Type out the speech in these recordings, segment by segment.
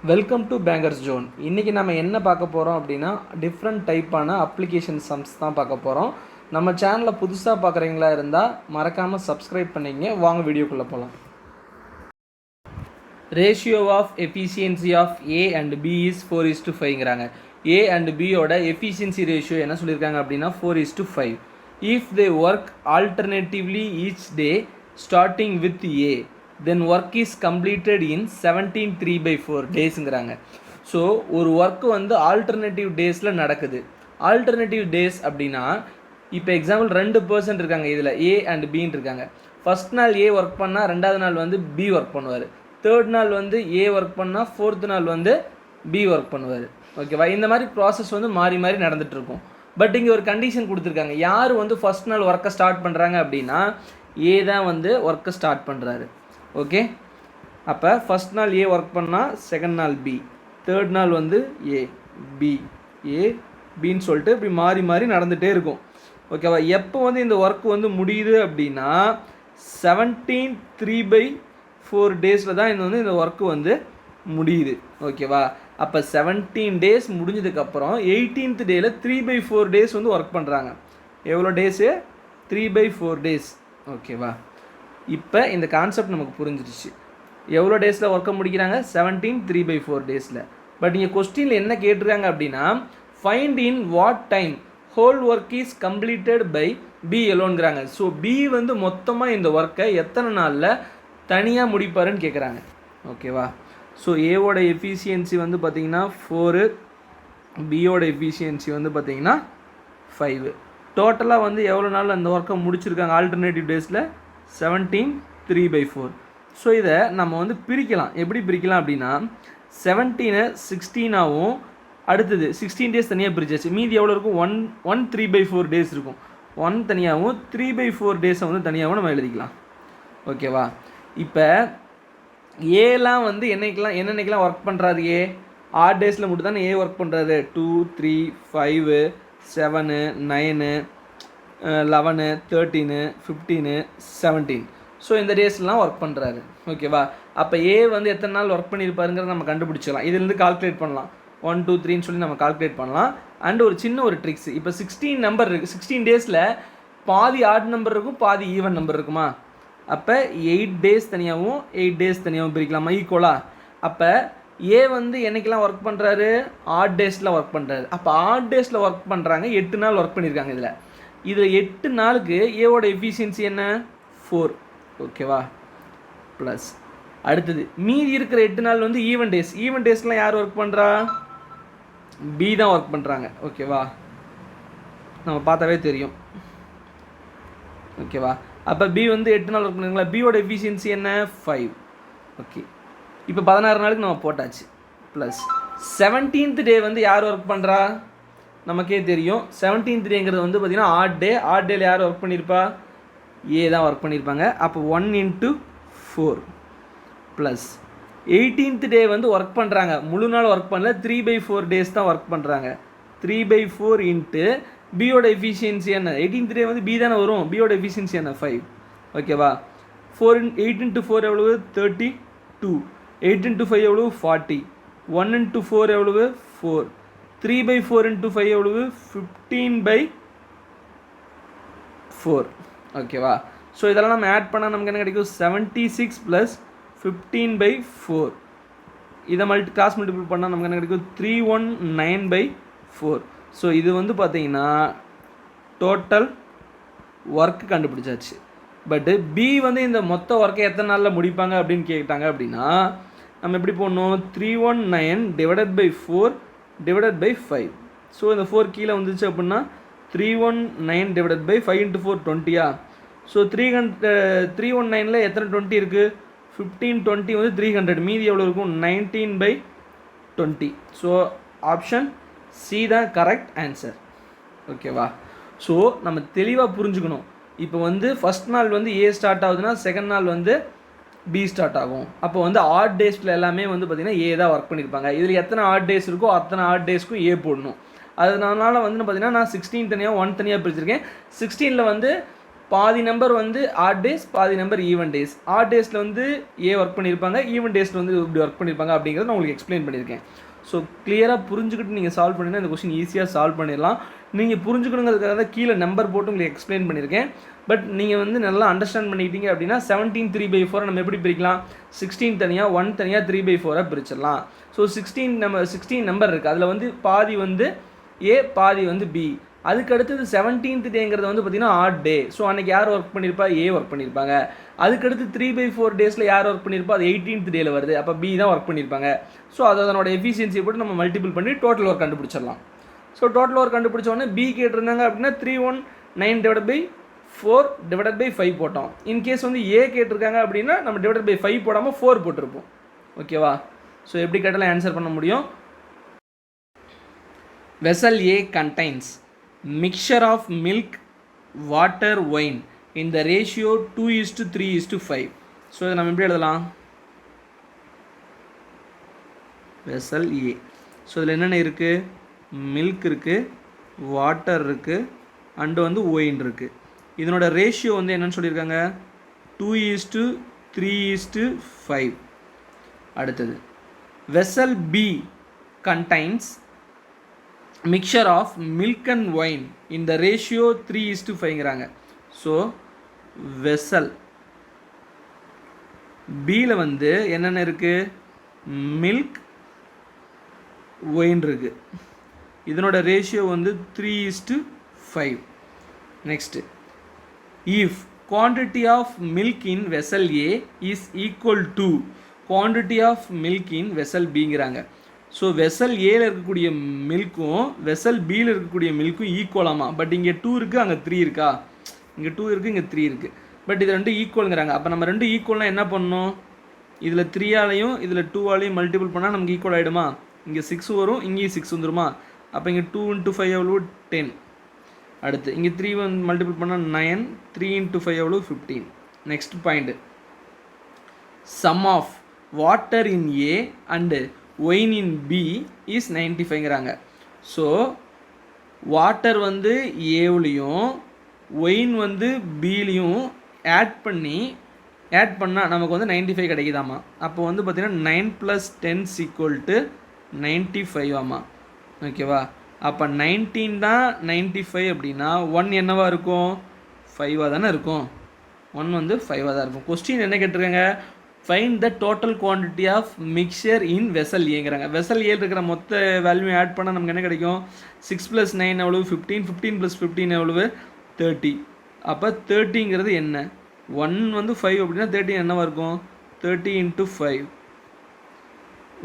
Welcome to bankers zone. இன்றைக்கி நம்ம என்ன பார்க்க போகிறோம் அப்படின்னா டிஃப்ரெண்ட் டைப்பான அப்ளிகேஷன் சம்ஸ் தான் பார்க்க போகிறோம். நம்ம சேனலில் புதுசாக பார்க்குறீங்களா இருந்தால் மறக்காமல் சப்ஸ்கிரைப் பண்ணிங்க. வாங்க வீடியோக்குள்ளே போகலாம். Ratio of efficiency of A and B is 4:5ங்கிறாங்க. ஏ அண்ட் பியோட எஃபிஷியன்சி ரேஷியோ என்ன சொல்லியிருக்காங்க அப்படின்னா 4:5. If they work alternatively each day starting with A then work is completed in 17 3/4 டேஸுங்கிறாங்க. ஸோ ஒரு ஒர்க்கு வந்து ஆல்டர்னேட்டிவ் டேஸில் நடக்குது. ஆல்டர்னேட்டிவ் டேஸ் அப்படின்னா இப்போ எக்ஸாம்பிள் 2 பர்சன் இருக்காங்க, இதில் ஏ அண்ட் பின்னு இருக்காங்க. ஃபஸ்ட் நாள் ஏ ஒர்க் பண்ணால் 2வது நாள் வந்து பி ஒர்க் பண்ணுவார். 3rd நாள் வந்து ஏ ஒர்க் பண்ணால் 4th நாள் வந்து பி ஒர்க் பண்ணுவார். ஓகேவா? இந்த மாதிரி ப்ராசஸ் வந்து மாறி மாறி நடந்துகிட்ருக்கும். பட் இங்கே ஒரு கண்டிஷன் கொடுத்துருக்காங்க. யார் வந்து ஃபஸ்ட் நாள் ஒர்க்கை ஸ்டார்ட் பண்ணுறாங்க அப்படின்னா ஏ தான் வந்து ஒர்க்கை ஸ்டார்ட் பண்ணுறாரு. ஓகே, அப்போ ஃபஸ்ட் நாள் ஏ ஒர்க் பண்ணால் செகண்ட் நாள் பி, 3rd நாள் வந்து ஏ பின்னு சொல்லிட்டு இப்படி மாறி மாறி நடந்துகிட்டே இருக்கும். ஓகேவா? எப்போ வந்து இந்த ஒர்க் வந்து முடியுது அப்படின்னா 17 3/4 டேஸில் தான் இந்த ஒர்க்கு வந்து முடியுது. ஓகேவா? அப்போ 17 டேஸ் முடிஞ்சதுக்கப்புறம் 18th டேயில் 3/4 டேஸ் வந்து ஒர்க் பண்ணுறாங்க. எவ்வளோ டேஸு? 3/4 டேஸ். ஓகேவா? இப்போ இந்த கான்செப்ட் நமக்கு புரிஞ்சிருச்சு. எவ்வளோ டேஸில் ஒர்க்கை முடிக்கிறாங்க? 17 3/4 டேஸில். பட் இங்கே கொஸ்டினில் என்ன கேட்டிருக்காங்க அப்படின்னா find in what time whole work is completed by B எலோன்கிறாங்க. ஸோ பி வந்து மொத்தமாக இந்த ஒர்க்கை எத்தனை நாளில் தனியாக முடிப்பாருன்னு கேட்குறாங்க. ஓகேவா? ஸோ ஏவோட எஃபிஷியன்சி வந்து பார்த்திங்கன்னா 4, பியோட எஃபிஷியன்சி வந்து பார்த்திங்கன்னா 5. டோட்டலாக வந்து எவ்வளோ நாள் அந்த ஒர்க்கை முடிச்சிருக்காங்க ஆல்டர்னேட்டிவ் டேஸில்? 17 3/4. ஸோ இதை நம்ம வந்து பிரிக்கலாம். எப்படி பிரிக்கலாம் அப்படின்னா 17 16ஆகவும் அடுத்தது 16 டேஸ் தனியாக பிரிச்சாச்சு. மீதி எவ்வளோ இருக்கும்? 1 3/4 டேஸ் இருக்கும். 1 தனியாகவும் 3/4 டேஸை வந்து தனியாகவும் நம்ம எழுதிக்கலாம். ஓகேவா? இப்போ ஏலாம் வந்து என்னென்னைக்கெல்லாம் ஒர்க் பண்ணுறாரு? ஏ ஆட் டேஸில் மட்டும் தானே ஏ ஒர்க் பண்ணுறாரு. 2 3 5 7 9 11 13 15 17. ஸோ இந்த டேஸ்லாம் ஒர்க் பண்ணுறாரு. ஓகேவா? அப்போ ஏ வந்து எத்தனை நாள் ஒர்க் பண்ணியிருப்பாருங்கிறத நம்ம கண்டுபிடிச்சிடலாம். இதுலேருந்து கால்குலேட் பண்ணலாம். 1 2 3ன்னு சொல்லி நம்ம கால்குலேட் பண்ணலாம். அண்ட் ஒரு சின்ன ஒரு ட்ரிக்ஸ், இப்போ 16 நம்பர் இருக்குது. 16 டேஸில் பாதி ஆட் நம்பர் இருக்கும், பாதி ஈவன் நம்பர் இருக்குமா? அப்போ 8 டேஸ் தனியாகவும் 8 டேஸ் தனியாகவும் பிரிக்கலாமா ஈக்குவலாக? அப்போ ஏ வந்து என்னைக்கெல்லாம் ஒர்க் பண்ணுறாரு? ஆட் டேஸில் ஒர்க் பண்ணுறாரு. அப்போ ஆட் டேஸில் ஒர்க் பண்ணுறாங்க, 8 நாள் ஒர்க் பண்ணியிருக்காங்க. இதில் 8 நாளுக்கு ஏவோட எஃபிஷியன்சி என்ன? 4. ஓகேவா? ப்ளஸ் அடுத்தது மீதி இருக்கிற 8 நாள் வந்து ஈவன் டேஸ். ஈவன் டேஸ்லாம் யார் ஒர்க் பண்ணுறா? பி தான் ஒர்க் பண்ணுறாங்க. ஓகேவா? நம்ம பார்த்தாவே தெரியும். ஓகேவா? அப்போ பி வந்து 8 நாள் ஒர்க் பண்ணுறீங்களா? பியோட எஃபிஷியன்சி என்ன? 5. ஓகே, இப்போ 16 நாளுக்கு நம்ம போட்டாச்சு. ப்ளஸ் 17th டே வந்து யார் ஒர்க் பண்ணுறா? நமக்கே தெரியும். 17th டேங்கிறது வந்து பார்த்திங்கன்னா ஆட் டே. ஆட் டேல யார் ஒர்க் பண்ணியிருப்பா? ஏ தான் ஒர்க் பண்ணியிருப்பாங்க. அப்போ 1 × 4 ப்ளஸ் 18th டே வந்து ஒர்க் பண்ணுறாங்க. முழு நாள் ஒர்க் பண்ணல, 3/4 டேஸ் தான் ஒர்க் பண்ணுறாங்க. 3/4 இன்ட்டு பியோட எஃபிஷியன்சி என்ன? 18th டே வந்து பி தானே வரும். பியோட எஃபிஷியன்சி என்ன? 5. ஓகேவா? 8 × 4 எவ்வளவு? 32. 8 × 5 எவ்வளவு? 40. 1 × 4 எவ்வளவு? 4. 3/4 × 5 எவ்வளவு? 15/4. ஓகேவா? ஸோ இதெல்லாம் நம்ம ஆட் பண்ணால் நமக்கு என்ன கிடைக்கும்? 76 + 15/4. இதை கிராஸ் மல்டிபிள் பண்ணால் நமக்கு என்ன கிடைக்கும்? 319/4. ஸோ இது வந்து பார்த்தீங்கன்னா டோட்டல் ஒர்க்கு கண்டுபிடிச்சாச்சு. பட்டு பி வந்து இந்த மொத்த ஒர்க்கை எத்தனை நாளில் முடிப்பாங்க அப்படின்னு கேட்டாங்க அப்படின்னா நம்ம எப்படி போடணும்? 319 / 4 / 5. ஸோ இந்த 4 கீழே வந்துச்சு அப்படின்னா 319 / 5 × 4 20. ஸோ 319ல் எத்தனை 20 இருக்குது? 15 20 வந்து 300. மீதி எவ்வளோ இருக்கும்? 19/20. ஸோ ஆப்ஷன் சி தான் கரெக்ட் ஆன்சர். ஓகேவா? ஸோ நம்ம தெளிவாக புரிஞ்சுக்கணும். இப்போ வந்து ஃபஸ்ட் நாள் வந்து ஏ ஸ்டார்ட் ஆகுதுன்னா செகண்ட் நாள் வந்து பி ஸ்டார்ட் ஆகும். அப்போ வந்து ஆட் டேஸில் எல்லாமே வந்து பார்த்திங்கன்னா ஏ தான் ஒர்க் பண்ணியிருப்பாங்க. இதில் எத்தனை ஆட் டேஸ் இருக்கோ அத்தனை ஆட் டேஸ்க்கும் ஏ போடணும். அதனால வந்து பார்த்திங்கன்னா நான் 16 தனியாக 1 தனியாக பிரிச்சிருக்கேன். 16ல் வந்து பாதி நம்பர் வந்து ஆட் டேஸ், பாதி நம்பர் ஈவன் டேஸ். ஆட் டேஸில் வந்து ஏ ஒர்க் பண்ணியிருப்பாங்க, ஈவன் டேஸில் வந்து இப்படி ஒர்க் பண்ணியிருப்பாங்க அப்படிங்கிறத நான் உங்களுக்கு எக்ஸ்பிளைன் பண்ணியிருக்கேன். ஸோ கிளியராக புரிஞ்சுக்கிட்டு நீங்கள் சால்வ் பண்ணிங்கன்னா இந்த கொஸ்டின் ஈஸியாக சால்வ் பண்ணிடலாம். நீங்கள் புரிஞ்சுக்கணுங்கிறதுக்காக தான் கீழே நம்பர் போட்டு உங்களுக்கு எக்ஸ்பிளைன் பண்ணியிருக்கேன். பட் நீங்கள் வந்து நல்லா அண்டர்ஸ்டாண்ட் பண்ணிக்கிட்டீங்க அப்படின்னா 17 3/4 நம்ம எப்படி பிரிக்கலாம்? 16 தனியாக, 1 தனியாக, 3/4 பிரிச்சிடலாம். ஸோ 16 நம்பர் இருக்குது. அதில் வந்து பாதி வந்து ஏ, பாதி வந்து பி. அதுக்கு அடுத்தது 17th டேங்கிறது வந்து பார்த்திங்கன்னா ஆட் டே. ஸோ அன்றைக்கி யார் ஒர்க் பண்ணியிருப்பா? ஏ ஒர்க் பண்ணியிருப்பாங்க. அதுக்கடுத்து 3/4 டேஸில் யார் ஒர்க் பண்ணியிருப்பா? அது 18th டேயில் வருது. அப்போ பி தான் ஒர்க் பண்ணியிருப்பாங்க. ஸோ அதனோட எஃபிஷியன்சியை போட்டு நம்ம மல்டிபிள் பண்ணி டோட்டல் ஒர்க் கண்டுபிடிச்சிடலாம். ஸோ டோட்டல் ஒர்க் கண்டுபிடிச்சோடனே பி கேட்டிருந்தாங்க அப்படின்னா 319/4/5 போட்டோம். இன்கேஸ் வந்து ஏ கேட்டிருக்காங்க அப்படின்னா நம்ம /5 போடாமல் 4 போட்டிருப்போம். ஓகேவா? ஸோ எப்படி கேட்டாலும் ஆன்சர் பண்ண முடியும். Vessel A contains mixture of milk, water, wine in the ratio 2:3:5. So இதை நம்ம எப்படி எழுதலாம்? வெசல் ஏ. ஸோ இதில் என்னென்ன இருக்குது? மில்க் இருக்குது, வாட்டர் இருக்குது, அண்டு வந்து ஒயின் இருக்குது. இதனோட ரேஷியோ வந்து என்னென்னு சொல்லியிருக்காங்க? 2:3:5. அடுத்தது vessel B contains mixture of milk and wine in the ratio 3:5ங்கிறாங்க. ஸோ வெசல் பியில் வந்து என்னென்ன இருக்குது? மில்க், ஒயின் இருக்குது. இதனோட ரேஷியோ வந்து 3:5. Next, if quantity of milk in vessel A is equal to quantity of milk in vessel Bங்கிறாங்க. So vessel ஏல இருக்கக்கூடிய மில்க்கும் வெசல் பியில் இருக்கக்கூடிய மில்க்கும் ஈக்குவலாமா? பட் இங்கே 2 இருக்குது, அங்கே 3 இருக்கா? இங்கே 2 இருக்குது, இங்கே 3 இருக்குது. பட் இது ரெண்டு ஈக்குவலுங்கிறாங்க. அப்போ நம்ம ரெண்டு ஈக்குவல்னால் என்ன பண்ணணும்? இதில் 3ஆலையும் இதில் 2ஆலையும் மல்டிபிள் பண்ணால் நமக்கு ஈக்குவல் ஆகிடுமா? இங்கே 6 வரும், இங்கேயும் 6 வந்துருமா? அப்போ இங்கே 2 × 5 எவ்வளோ? 10. அடுத்து இங்கே 3 வந்து மல்டிபிள் பண்ணால் 9, 3 × 5 எவ்வளோ? 15. Next point, sum of water in A and wine in B is 95ங்கிறாங்க. ஸோ வாட்டர் வந்து ஏவுலேயும் ஒயின் வந்து பிலையும் ஆட் பண்ணால் நமக்கு வந்து 95 கிடைக்குதாமா. அப்போ வந்து பார்த்திங்கன்னா 9 + 10 = 95 ஆமாம். ஓகேவா? அப்போ 19 தான் 95 அப்படின்னா 1 என்னவாக இருக்கும்? 5ஆக தானே இருக்கும். 1 வந்து 5ஆக தான் இருக்கும். கொஸ்டின் என்ன கேட்டிருக்காங்க? Find the total quantity of mixture in vessel ஏங்கிறாங்க. வெசல் ஏ இருக்கிற மொத்த வேல்யூ ஆட் பண்ணால் நமக்கு என்ன கிடைக்கும்? 6 + 9 எவ்வளவு? 15. 15 + 15 எவ்வளவு? 30. அப்போ 30ங்கிறது என்ன? 1 வந்து 5 அப்படின்னா 30 என்னவாக இருக்கும்? 30 × 5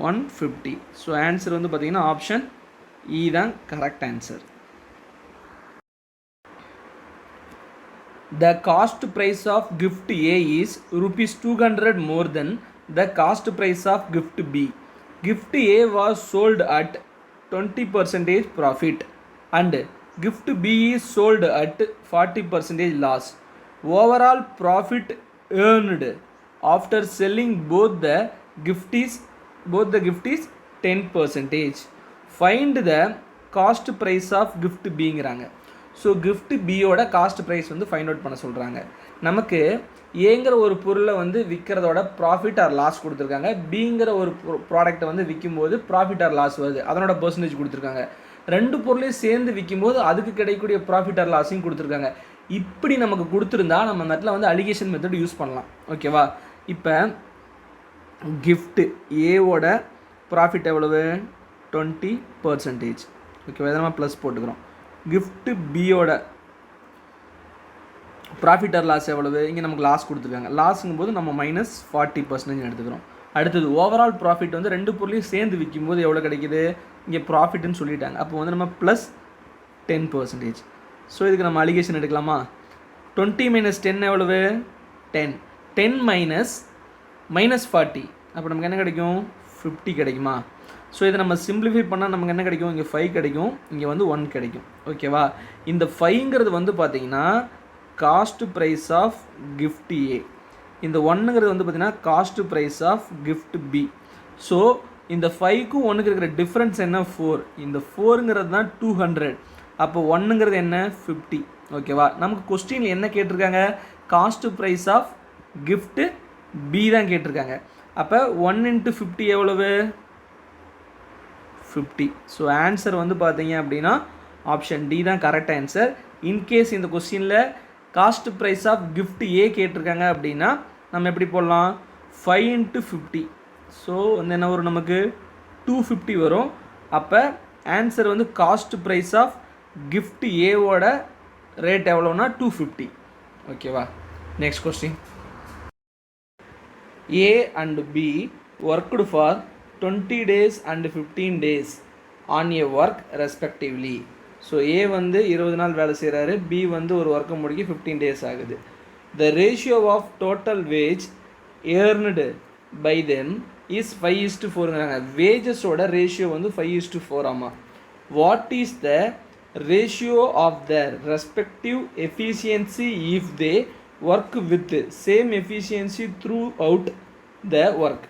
150. ஸோ ஆன்சர் வந்து பார்த்திங்கன்னா ஆப்ஷன் இ தான் correct answer. The cost price of gift A is ₹200 more than the cost price of gift B. Gift A was sold at 20% profit and gift B is sold at 40% loss. Overall profit earned after selling both the gift is 10%. Find the cost price of gift Bங்கிறாங்க. So gift பியோட cost price வந்து find out பண்ண சொல்கிறாங்க. நமக்கு ஏங்கிற ஒரு பொருளை வந்து விற்கிறதோட ப்ராஃபிட் ஆர் லாஸ் கொடுத்துருக்காங்க. பிங்கிற ஒரு ப்ராடக்ட்டை வந்து விற்கும்போது ப்ராஃபிட் ஆர் லாஸ் வருது, அதனோட பர்சன்டேஜ் கொடுத்துருக்காங்க. ரெண்டு பொருளையும் சேர்ந்து விற்கும்போது அதுக்கு கிடைக்கக்கூடிய ப்ராஃபிட் ஆர் லாஸையும் கொடுத்துருக்காங்க. இப்படி நமக்கு கொடுத்துருந்தா நம்ம அந்த இடத்துல வந்து அலிகேஷன் மெத்தட் யூஸ் பண்ணலாம். ஓகேவா? இப்போ கிஃப்ட்டு ஏவோட ப்ராஃபிட் எவ்வளவு? 20%. ஓகேவா? இதை நம்ம ப்ளஸ் போட்டுக்கிறோம். கிஃப்ட் பியோட ப்ராஃபிட் ஆர் லாஸ் எவ்வளவு? இங்கே நமக்கு லாஸ் கொடுத்துருக்காங்க. லாஸுங்கும் போது நம்ம -40% எடுத்துக்கிறோம். அடுத்தது ஓவரால் ப்ராஃபிட் வந்து ரெண்டு பொருளையும் சேர்ந்து விற்கும்போது எவ்வளோ கிடைக்கிது? இங்கே ப்ராஃபிட்னு சொல்லிட்டாங்க. அப்போ வந்து நம்ம +10%. ஸோ இதுக்கு நம்ம அலிகேஷன் எடுக்கலாமா? 20 - 10 எவ்வளவு? 10. 10 - -40 அப்போ நமக்கு என்ன கிடைக்கும்? 50 கிடைக்குமா? ஸோ இதை நம்ம சிம்பிளிஃபை பண்ணால் நமக்கு என்ன கிடைக்கும்? இங்கே 5 கிடைக்கும், இங்கே வந்து 1 கிடைக்கும். ஓகேவா? இந்த 5ங்கிறது வந்து பார்த்திங்கன்னா cost price of gift A. இந்த 1ங்கிறது வந்து பார்த்திங்கன்னா cost price of gift B. So இந்த 5க்கும் 1க்கு இருக்கிற டிஃப்ரென்ஸ் என்ன? 4. இந்த 4ங்கிறது தான் 200. அப்போ 1ங்கிறது என்ன? 50. ஓகேவா? நமக்கு கொஸ்டினில் என்ன கேட்டிருக்காங்க? Cost price of gift B தான் கேட்டிருக்காங்க. அப்போ 1 × 50 எவ்வளவு? 50. ஸோ ஆன்சர் வந்து பார்த்தீங்க அப்படின்னா ஆப்ஷன் டி தான் கரெக்ட் ஆன்சர். இன்கேஸ் இந்த கொஸ்டினில் காஸ்ட் ப்ரைஸ் ஆஃப் கிஃப்ட் ஏ கேட்டிருக்காங்க அப்படின்னா நம்ம எப்படி போடலாம்? 5 × 50. ஸோ வந்து என்ன வரும் நமக்கு? 250 வரும். அப்போ ஆன்சர் வந்து காஸ்ட் ப்ரைஸ் ஆஃப் கிஃப்ட் ஏவோட ரேட் எவ்வளோனா 250. ஓகேவா? Next question. A and B worked for 20 days and 15 days on a work respectively. So A வந்து 20 நாள் வேலை செய்கிறாரு, B வந்து ஒரு ஒர்க்கை முடிக்க 15 days ஆகுது. The ratio of total wage earned by them is 5:4ங்கிறாங்க. வேஜஸோட ரேஷியோ வந்து 5:4 ஆமாம். What is the ratio of their respective efficiency if they work with same efficiency throughout the work?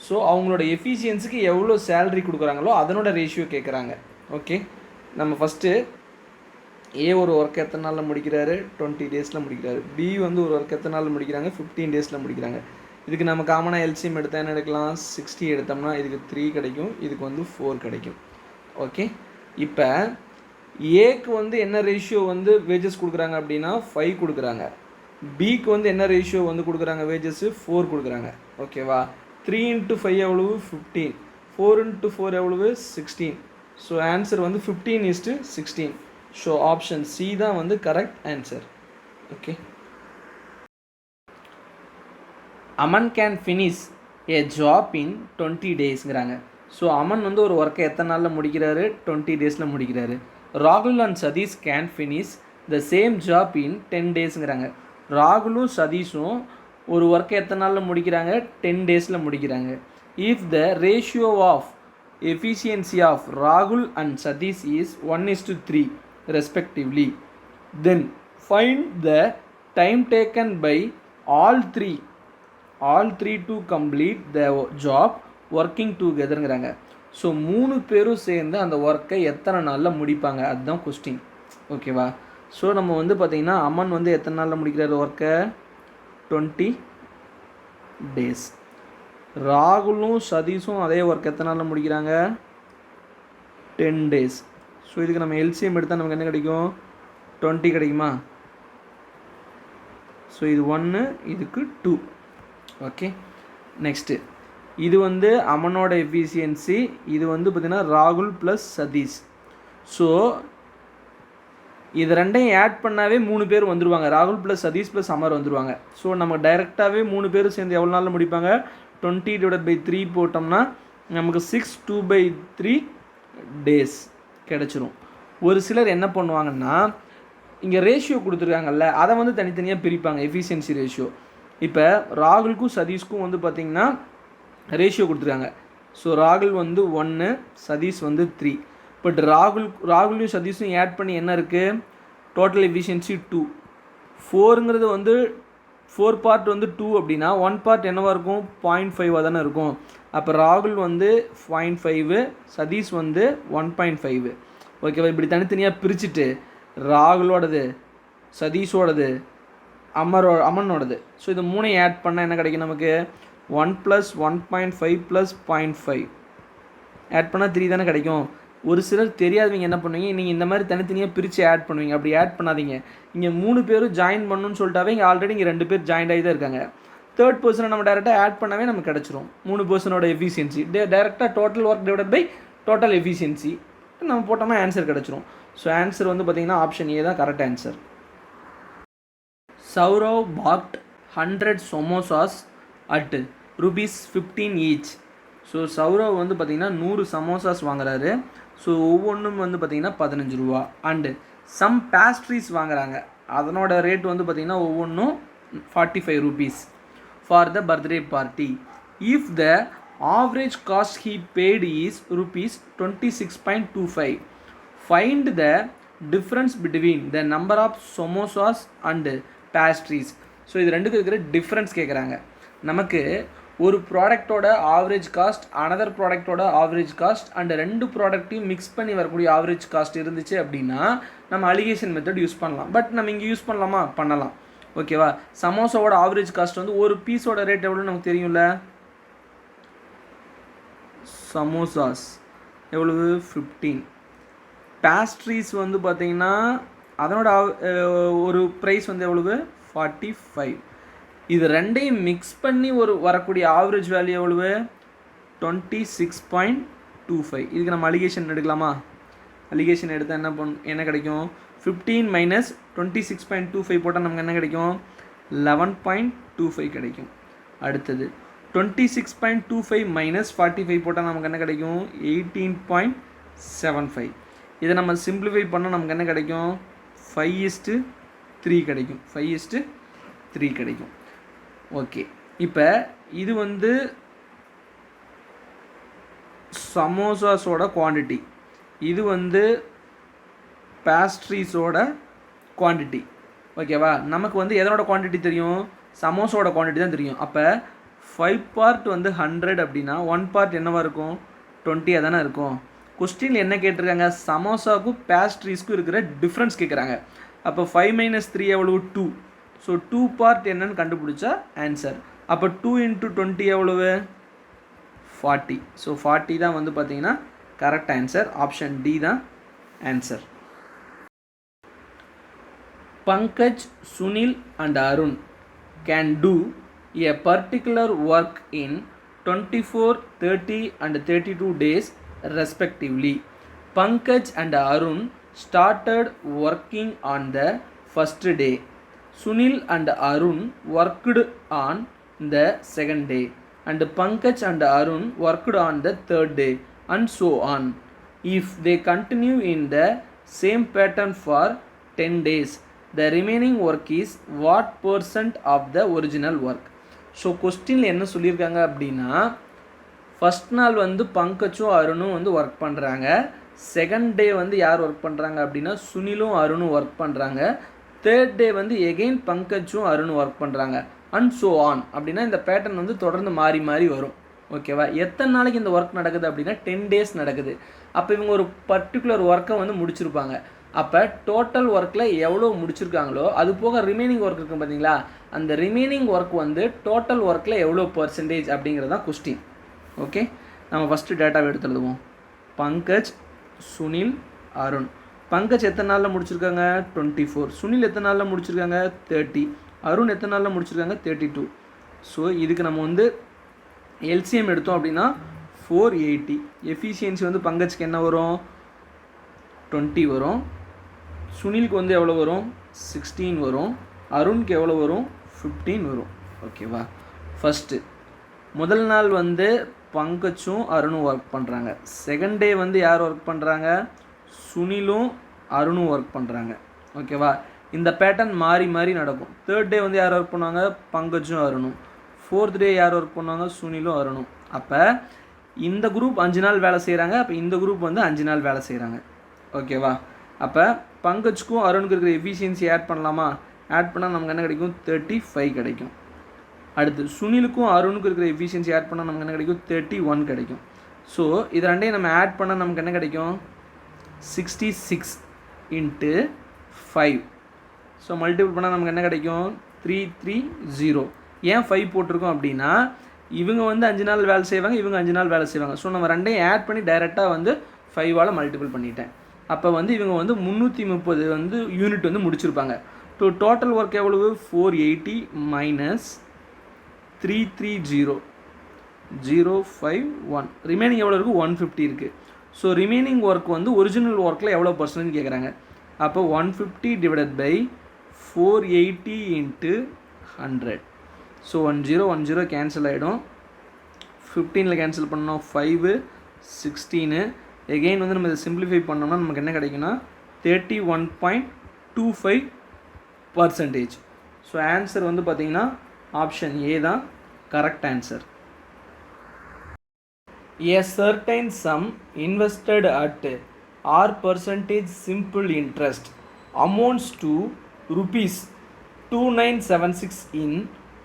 So அவங்களோட எஃபிஷியன்சிக்கு எவ்வளோ சேலரி கொடுக்குறாங்களோ அதனோட ரேஷியோ கேட்குறாங்க. ஓகே, நம்ம ஃபஸ்ட்டு ஏ ஒரு ஒர்க் எத்தனை நாளில் முடிக்கிறாரு? 20 டேஸில் முடிக்கிறாரு. பி வந்து ஒரு ஒர்க் எத்தனை நாளில் முடிக்கிறாங்க? 15 டேஸில் முடிக்கிறாங்க. இதுக்கு நம்ம காமனாக எல்சிஎம் எடுத்தால் என்ன எடுக்கலாம்? 60 எடுத்தோம்னா இதுக்கு 3 கிடைக்கும், இதுக்கு வந்து 4 கிடைக்கும். ஓகே, இப்போ ஏக்கு வந்து என்ன ரேஷியோ வந்து வேஜஸ் கொடுக்குறாங்க அப்படின்னா 5 கொடுக்குறாங்க. பிக்கு வந்து என்ன ரேஷியோ வந்து கொடுக்குறாங்க? வேஜஸ் 4 கொடுக்குறாங்க. ஓகேவா? 3 × 5 எவ்வளவு? 15. 4 × 4 எவ்வளவு? 16. ஸோ ஆன்சர் வந்து 15:16. ஸோ ஆப்ஷன் சி தான் வந்து correct answer. Okay, Aman can finish a job in 20 டேஸ்ங்கிறாங்க. ஸோ அமன் வந்து ஒரு ஒர்க்கை எத்தனை நாளில் முடிக்கிறாரு? 20 டேஸில் முடிக்கிறாரு. ராகுல் and Satish can finish the same job in 10 டேஸ்ங்கிறாங்க. ராகுலும் சதீஷும் ஒரு ஒர்க்கை எத்தனை நாளில் முடிக்கிறாங்க? 10 டேஸில் முடிக்கிறாங்க. If the ratio of efficiency of ராகுல் and Satish is 1:3 respectively, then find the time taken by all three to complete the job working togetherங்கிறாங்க. ஸோ 3 பேரும் சேர்ந்து அந்த ஒர்க்கை எத்தனை நாளில் முடிப்பாங்க? அதுதான் கொஸ்டின். ஓகேவா? ஸோ நம்ம வந்து பார்த்திங்கன்னா அமன் வந்து எத்தனை நாளில் முடிக்கிறாரு ஒர்க்கை? 20 டேஸ். ராகுலும் சதீஷும் அதே ஒர்க் எத்தனை நாளில் முடிக்கிறாங்க? 10 டேஸ். ஸோ இதுக்கு நம்ம எல்சிஎம் எடுத்தால் நமக்கு என்ன கிடைக்கும்? 20 கிடைக்குமா? ஸோ இது 1, இதுக்கு 2. ஓகே, நெக்ஸ்ட்டு இது வந்து அமனோட எஃபிஷியன்சி, இது வந்து பார்த்திங்கன்னா ராகுல் ப்ளஸ் சதீஷ். ஸோ இது ரெண்டையும் ஆட் பண்ணாவே 3 பேர் வந்துடுவாங்க. ராகுல் ப்ளஸ் சதீஷ் ப்ளஸ் அமர் வந்துடுவாங்க. ஸோ நம்ம டைரெக்டாகவே 3 பேரும் சேர்ந்து எவ்வளோ நாளில் முடிப்பாங்க? 20/3 போட்டோம்னா நமக்கு 6/2/3 டேஸ் கிடச்சிரும். ஒரு சிலர் என்ன பண்ணுவாங்கன்னா இங்கே ரேஷியோ கொடுத்துருக்காங்கல்ல, அதை வந்து தனித்தனியாக பிரிப்பாங்க, எஃபிஷியன்சி ரேஷியோ. இப்போ ராகுலுக்கும் சதீஷ்க்கும் வந்து பார்த்திங்கன்னா ரேஷியோ கொடுத்துருக்காங்க. ஸோ ராகுல் வந்து 1, சதீஷ் வந்து 3. பட் ராகுலையும் சதீஷும் ஆட் பண்ணி என்ன இருக்குது? Total efficiency 2. 4ங்கிறது வந்து 4 பார்ட் வந்து 2 அப்படின்னா 1 பார்ட் என்னவாக இருக்கும்? 0.5 தானே இருக்கும். அப்போ ராகுல் வந்து 0.5, சதீஷ் வந்து 1.5. ஓகேவா? இப்படி தனித்தனியாக பிரிச்சுட்டு ராகுலோடது, சதீஷோடது, அமனோடது, ஸோ இது 3 ஆட் பண்ணால் என்ன கிடைக்கும் நமக்கு? 1 + 1.5 + 0.5 ஆட் பண்ணால் 3 தானே கிடைக்கும். ஒரு சிலர் தெரியாதவங்க என்ன பண்ணுவீங்க, நீங்கள் இந்த மாதிரி தனித்தனியாக பிரித்து ஆட் பண்ணுவீங்க. அப்படி ஆட் பண்ணாதீங்க. இங்கே 3 பேரும் ஜாயின் பண்ணணும்னு சொல்லிட்டாவே இங்கே ஆல்ரெடி இங்கே 2 பேர் ஜாயின் ஆகி தான் இருக்காங்க. தேர்ட் பர்சனை நம்ம டேரெக்டாக ஆட் பண்ணாவே நமக்கு கிடச்சிரும் 3 பர்சனோட எஃபிஷியன்சி. டேரெக்டாக total work divided by total efficiency நம்ம போட்டோம்னா ஆன்சர் கிடச்சிரும். ஸோ ஆன்சர் வந்து பார்த்திங்கன்னா ஆப்ஷன் ஏ தான் correct answer. Saurav packed 100 samosas at ₹15 each. So Saurav வந்து பார்த்திங்கன்னா 100 சமோசாஸ் வாங்குறாரு. ஸோ ஒவ்வொன்றும் வந்து பார்த்திங்கன்னா ₹15. அண்டு சம் பேஸ்ட்ரீஸ் வாங்குறாங்க, அதனோட ரேட் வந்து பார்த்திங்கன்னா ஒவ்வொன்றும் ₹45 for the birthday party. If the average cost he paid is ₹26.25. Find the difference between the number of samosas and pastries. So இது ரெண்டுக்கும் இருக்கிற டிஃப்ரென்ஸ் கேட்குறாங்க. நமக்கு ஒரு ப்ராடக்ட்டோட ஆவரேஜ் காஸ்ட் அனதர் ப்ராடக்ட்டோட ஆவரேஜ் காஸ்ட் அண்ட் ரெண்டு ப்ராடக்ட்டையும் மிக்ஸ் பண்ணி வரக்கூடிய ஆவரேஜ் காஸ்ட் இருந்துச்சு அப்படின்னா நம்ம அலிகேஷன் மெத்தட் யூஸ் பண்ணலாம். பட் நம்ம இங்கே யூஸ் பண்ணலாமா? பண்ணலாம். ஓகேவா? சமோசாவோட ஆவரேஜ் காஸ்ட் வந்து ஒரு பீஸோட ரேட் எவ்வளோ நமக்கு தெரியும்ல. சமோசாஸ் எவ்வளவு? 15. பேஸ்ட்ரீஸ் வந்து பார்த்தீங்கன்னா அதனோட ஒரு ப்ரைஸ் வந்து எவ்வளவு? 45. இது ரெண்டையும் மிக்ஸ் பண்ணி வரக்கூடிய ஆவரேஜ் வேல்யூ எவ்வளவு? 26.25. இதுக்கு நம்ம அலிகேஷன் எடுக்கலாமா? அலிகேஷன் எடுத்தால் என்ன கிடைக்கும்? 15 மைனஸ் 26.25 போட்டால் நமக்கு என்ன கிடைக்கும்? 11.25 கிடைக்கும். அடுத்தது 26.25 மைனஸ் 45 போட்டால் நமக்கு என்ன கிடைக்கும்? 18.75. இதை நம்ம சிம்பிளிஃபை பண்ணால் நமக்கு என்ன கிடைக்கும்? 5:3 கிடைக்கும். 5:3 கிடைக்கும். ஓகே, இப்போ இது வந்து சமோசாஸோட குவான்டிட்டி, இது வந்து பேஸ்ட்ரீஸோட குவான்டிட்டி. ஓகேவா? நமக்கு வந்து எதனோட குவான்டிட்டி தெரியும்? சமோசாவோட குவான்டிட்டி தான் தெரியும். அப்போ 5 பார்ட் வந்து 100 அப்படின்னா 1 பார்ட் என்னவாக இருக்கும்? 20 தானே இருக்கும். கொஸ்டினில் என்ன கேட்டிருக்காங்க? சமோசாவுக்கும் பேஸ்ட்ரீஸ்க்கும் இருக்கிற டிஃப்ரென்ஸ் கேட்குறாங்க. அப்போ 5 மைனஸ் 3 எவ்வளவு? 2. ஸோ 2 பார்ட் என்னன்னு கண்டுபிடிச்சா ஆன்சர். அப்போ 2 × 20 எவ்வளவு? 40. ஸோ 40 தான் வந்து பார்த்தீங்கன்னா கரெக்ட் ஆன்சர். ஆப்ஷன் டி தான் answer. Pankaj, Sunil and Arun can do a particular work in 24, 30 and 32 days respectively. Pankaj and Arun started working on the first day. Sunil and Arun worked on the second day. And Pankaj and Arun worked on the third day, and so on. If they continue in the same pattern for 10 days, the remaining work is what percent of the original work? So கொஸ்டினில் என்ன சொல்லியிருக்காங்க அப்படின்னா, first நாள் வந்து பங்கஜும் அருணும் வந்து work பண்ணுறாங்க. Second day வந்து யார் ஒர்க் பண்ணுறாங்க அப்படின்னா சுனிலும் அருணும் ஒர்க் பண்ணுறாங்க. தேர்ட் டே வந்து எகெயின் பங்கஜும் அருணும் ஒர்க் பண்ணுறாங்க. அண்ட் ஸோ ஆன் அப்படின்னா இந்த பேட்டர்ன் வந்து தொடர்ந்து மாறி மாறி வரும். ஓகேவா? எத்தனை நாளைக்கு இந்த ஒர்க் நடக்குது அப்படின்னா 10 days நடக்குது. அப்போ இவங்க ஒரு பர்டிகுலர் ஒர்க்கை வந்து முடிச்சிருப்பாங்க. அப்போ டோட்டல் ஒர்க்கில் எவ்வளோ முடிச்சிருக்காங்களோ அது போக ரிமைனிங் ஒர்க் இருக்கும் பார்த்தீங்களா, அந்த ரிமைனிங் ஒர்க் வந்து டோட்டல் ஒர்க்கில் எவ்வளோ பர்சன்டேஜ் அப்படிங்கிறது தான் கொஸ்டின். ஓகே, நம்ம ஃபஸ்ட்டு டேட்டாவை எடுத்து எழுதுவோம். பங்கஜ், சுனில், அருண். பங்கஜ் எத்தனை நாளில் முடிச்சிருக்காங்க? 24. சுனில் எத்தனை நாளில் முடிச்சிருக்காங்க? 30. அருண் எத்தனை நாளில் முடிச்சிருக்காங்க? 32. ஸோ இதுக்கு நம்ம வந்து எல்சிஎம் எடுத்தோம் அப்படின்னா 480. எஃபிஷியன்சி வந்து பங்கஜ்க்கு என்ன வரும்? 20 வரும். சுனிலுக்கு வந்து எவ்வளோ வரும்? 16 வரும். அருணுக்கு எவ்வளோ வரும்? 15 வரும். ஓகேவா? ஃபஸ்ட்டு முதல் நாள் வந்து பங்கஜும் அருணும் ஒர்க் பண்ணுறாங்க. செகண்ட் டே வந்து யார் ஒர்க் பண்ணுறாங்க? சுனிலும் அருணும் ஒர்க் பண்ணுறாங்க. ஓகேவா? இந்த பேட்டர்ன் மாறி மாறி நடக்கும். தேர்ட் டே வந்து யார் ஒர்க் பண்ணுவாங்க? பங்கஜும் அருணும். ஃபோர்த் டே யார் ஒர்க் பண்ணுவாங்க? சுனிலும் அருணும். அப்போ இந்த குரூப் 5 நாள் வேலை செய்கிறாங்க. அப்போ இந்த குரூப் வந்து 5 நாள் வேலை செய்கிறாங்க. ஓகேவா? அப்போ பங்கஜுக்கும் அருணுக்கு இருக்கிற எஃபிஷியன்சி ஆட் பண்ணலாமா? ஆட் பண்ணால் நமக்கு என்ன கிடைக்கும்? 35 கிடைக்கும். அடுத்து சுனிலுக்கும் அருணுக்கு இருக்கிற எஃபிஷியன்சி ஆட் பண்ணால் நமக்கு என்ன கிடைக்கும்? 31 கிடைக்கும். ஸோ இது ரெண்டையும் நம்ம ஆட் பண்ணால் நமக்கு என்ன கிடைக்கும்? 66 × 5. ஸோ மல்டிபிள் பண்ணால் நமக்கு என்ன கிடைக்கும்? 330. ஏன் 5 போட்டிருக்கோம் அப்படின்னா இவங்க வந்து 5 நாள் வேலை செய்வாங்க, இவங்க 5 நாள் வேலை செய்வாங்க. ஸோ நம்ம ரெண்டையும் ஆட் பண்ணி டைரெக்டாக வந்து 5ஆல் மல்டிபிள் பண்ணிட்டேன். அப்போ வந்து இவங்க வந்து 330 வந்து யூனிட் வந்து முடிச்சிருப்பாங்க. ஸோ டோட்டல் ஒர்க் எவ்வளவு? 480 மைனஸ் 330 051. ரிமைனிங் எவ்வளோ இருக்குது? 150 இருக்குது. ஸோ ரிமைனிங் ஒர்க் வந்து ஒரிஜினல் ஒர்க்கில் எவ்வளோ பர்சன்டேஜ் கேட்குறாங்க. அப்போ 150 டிவைடட் பை 480 × 100. ஸோ 10 கேன்சல் ஆகிடும். 15 கேன்சல் பண்ணோம் 5 16. எகெயின் வந்து நம்ம இதை சிம்பிளிஃபை பண்ணோம்னா நமக்கு என்ன கிடைக்குன்னா 31.25%. ஸோ ஆன்சர் வந்து பார்த்திங்கன்னா ஆப்ஷன் ஏ தான் correct answer. A certain sum invested at R% simple interest amounts to rupees 2976 in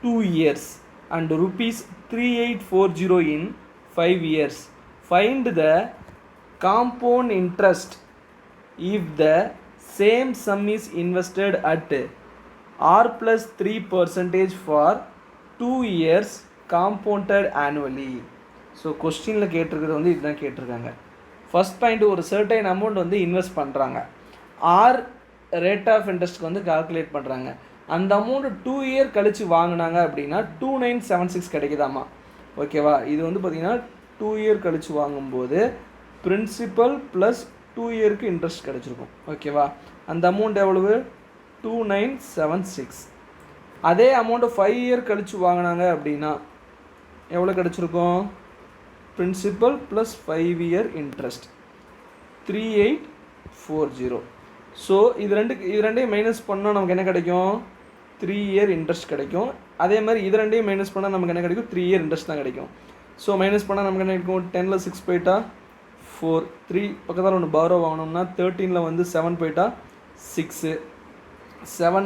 2 years and rupees 3840 in 5 years. Find the compound interest if the same sum is invested at r plus 3% for 2 years compounded annually. So கொஸ்டினில் கேட்டிருக்கிறது வந்து இதுதான் கேட்டிருக்காங்க. First point, ஒரு certain amount வந்து invest பண்ணுறாங்க, R rate of இன்ட்ரெஸ்ட்க்கு வந்து calculate பண்ணுறாங்க. அந்த அமௌண்ட்டு 2 இயர் கழித்து வாங்கினாங்க அப்படின்னா 2976 கிடைக்குதாமா. ஓகேவா, இது வந்து பார்த்திங்கன்னா 2 இயர் கழித்து வாங்கும்போது பிரின்சிபல் ப்ளஸ் 2 இயருக்கு இன்ட்ரெஸ்ட் கிடச்சிருக்கும். ஓகேவா, அந்த அமௌண்ட் எவ்வளவு? 2976. அதே அமௌண்ட்டு 5 இயர் கழித்து வாங்கினாங்க அப்படின்னா எவ்வளோ கிடச்சிருக்கும்? Principal plus 5 year interest 3840. ஸோ இது ரெண்டையும் மைனஸ் பண்ணால் நமக்கு என்ன கிடைக்கும்? 3 இயர் இன்ட்ரெஸ்ட் கிடைக்கும். அதே மாதிரி இது ரெண்டையும் மைனஸ் பண்ணால் நமக்கு என்ன கிடைக்கும்? 3 இயர் இன்ட்ரெஸ்ட் தான் கிடைக்கும். ஸோ மைனஸ் பண்ணால் நமக்கு என்ன கிடைக்கும்? 10ல் 6 போயிட்டா 4, 3 பக்கத்தில் ஒன்று பாரோ வாங்கினோம்னா 13ல் வந்து 7 போயிட்டா 6, 7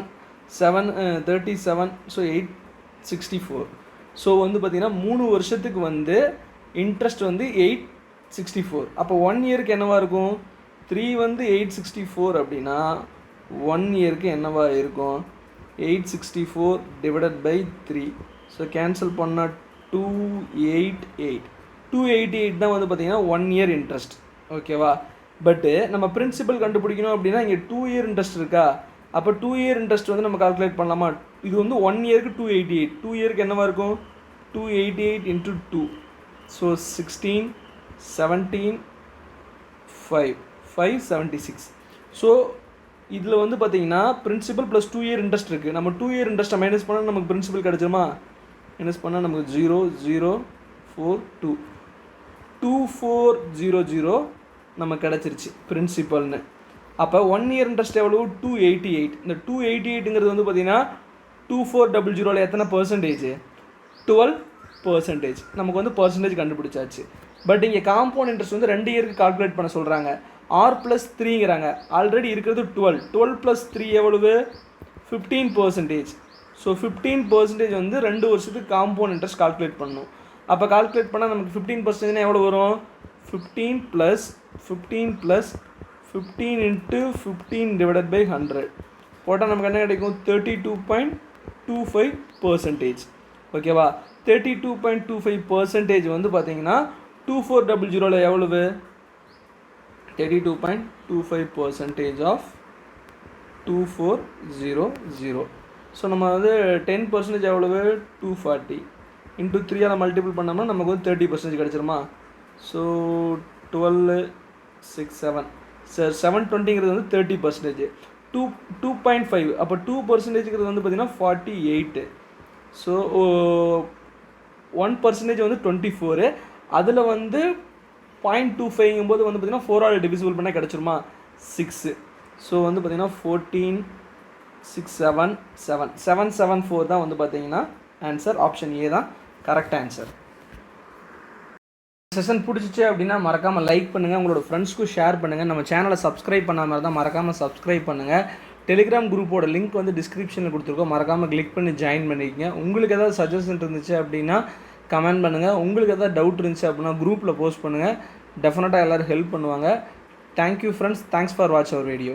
37, ஸோ 864. ஸோ வந்து பார்த்திங்கன்னா 3 வருஷத்துக்கு வந்து இன்ட்ரெஸ்ட் வந்து 864. அப்போ 1 இயருக்கு என்னவா இருக்கும்? 3 வந்து 864 அப்படின்னா 1 இயருக்கு என்னவா இருக்கும்? 864 டிவைடட் பை 3. ஸோ கேன்சல் பண்ணால் 288 தான் வந்து பார்த்திங்கன்னா 1 இயர் இன்ட்ரெஸ்ட். ஓகேவா, பட்டு நம்ம பிரின்சிபல் கண்டுபிடிக்கணும் அப்படின்னா இங்கே 2 இயர் இன்ட்ரெஸ்ட் இருக்கா? அப்போ 2 இயர் இன்ட்ரெஸ்ட் வந்து நம்ம கால்குலேட் பண்ணலாமா? இது வந்து 1 இயருக்கு 288, 2 இயருக்கு என்னவா இருக்கும்? 288 இன்ட்டு 2. ஸோ 16, 17, 576. ஸோ இதில் வந்து பார்த்தீங்கன்னா பிரின்சிபல் ப்ளஸ் 2 இயர் இன்ட்ரெஸ்ட் இருக்குது. நம்ம 2 இயர் இன்ட்ரெஸ்ட்டை மைனஸ் பண்ணால் நமக்கு பிரின்சிபல் கிடச்சிருமா? மைனஸ் பண்ணால் நமக்கு 0,042 2400 நமக்கு கிடச்சிருச்சு பிரின்சிபல்னு. அப்போ 1 இயர் இன்ட்ரெஸ்ட் எவ்வளோ? 288. இந்த 288ங்கிறது வந்து பார்த்தீங்கன்னா 2400 எத்தனை பர்சன்டேஜ்? 12%. நமக்கு வந்து பர்சன்டேஜ் கண்டுபிடிச்சாச்சு. பட் இங்கே காம்பவுண்ட் இன்ட்ரெஸ்ட் வந்து 2 இயருக்கு கால்குலேட் பண்ண சொல்கிறாங்க. R plus 3ங்கிறாங்க. ஆல்ரெடி இருக்கிறது 12 ப்ளஸ் 3 எவ்வளவு? 15%. ஸோ 15% வந்து 2 வருஷத்துக்கு காம்பவுண்ட் இன்ட்ரெஸ்ட் கால்குலேட் பண்ணணும். அப்போ கால்குலேட் பண்ணால் நமக்கு 15% எவ்வளோ வரும்? 15 + 15 இன்ட்டு 15 டிவைடட் பை 100 போட்டால் நமக்கு என்ன கிடைக்கும்? 32.25%. ஓகேவா, 32.25% வந்து பார்த்தீங்கன்னா 2400 எவ்வளவு? 32.25% ஆஃப் 2400. ஸோ நம்ம வந்து 10% எவ்வளவு? 240 இன்ட்டு 3 மல்டிபிள் பண்ணோம்னா நமக்கு வந்து 30% கிடச்சிருமா? ஸோ 12, 6, 7 சார் 720ங்கிறது வந்து 30%. 2.5 அப்போ 2%ங்கிறது வந்து பார்த்திங்கன்னா 48. ஸோ 1% வந்து 24. அதில் வந்து 0.25ங்கும்போது வந்து பார்த்திங்கன்னா 4 டிவிசிபிள் பண்ணால் கிடச்சிருமா? 6. ஸோ வந்து பார்த்திங்கன்னா 14, 6, 7, 774 தான் வந்து பார்த்திங்கன்னா ஆன்சர். ஆப்ஷன் ஏ தான் கரெக்ட் ஆன்சர். செஷன் பிடிச்சிச்சு அப்படின்னா மறக்காமல் லைக் பண்ணுங்கள், உங்களோட ஃப்ரெண்ட்ஸ்க்கும் ஷேர் பண்ணுங்கள். நம்ம சேனலை சப்ஸ்கிரைப் பண்ணாமல் இருந்தால் மறக்காமல் சப்ஸ்கிரைப் பண்ணுங்கள். டெலிகிராம் குரூப்போட லிங்க் வந்து டிஸ்கிரிப்ஷனில் கொடுத்துருக்கோம், மறக்காமல் கிளிக் பண்ணி ஜாயின் பண்ணிக்கங்க. உங்களுக்கு எதாவது சஜஷன் இருந்துச்சு அப்படின்னா கமெண்ட் பண்ணுங்கள். உங்களுக்கு எதாவது டவுட் இருந்துச்சு அப்படின்னா குரூப்பில் போஸ்ட் பண்ணுங்கள். டெஃபினட்டாக எல்லோரும் ஹெல்ப் பண்ணுவாங்க. Thank you friends, thanks for watch our video.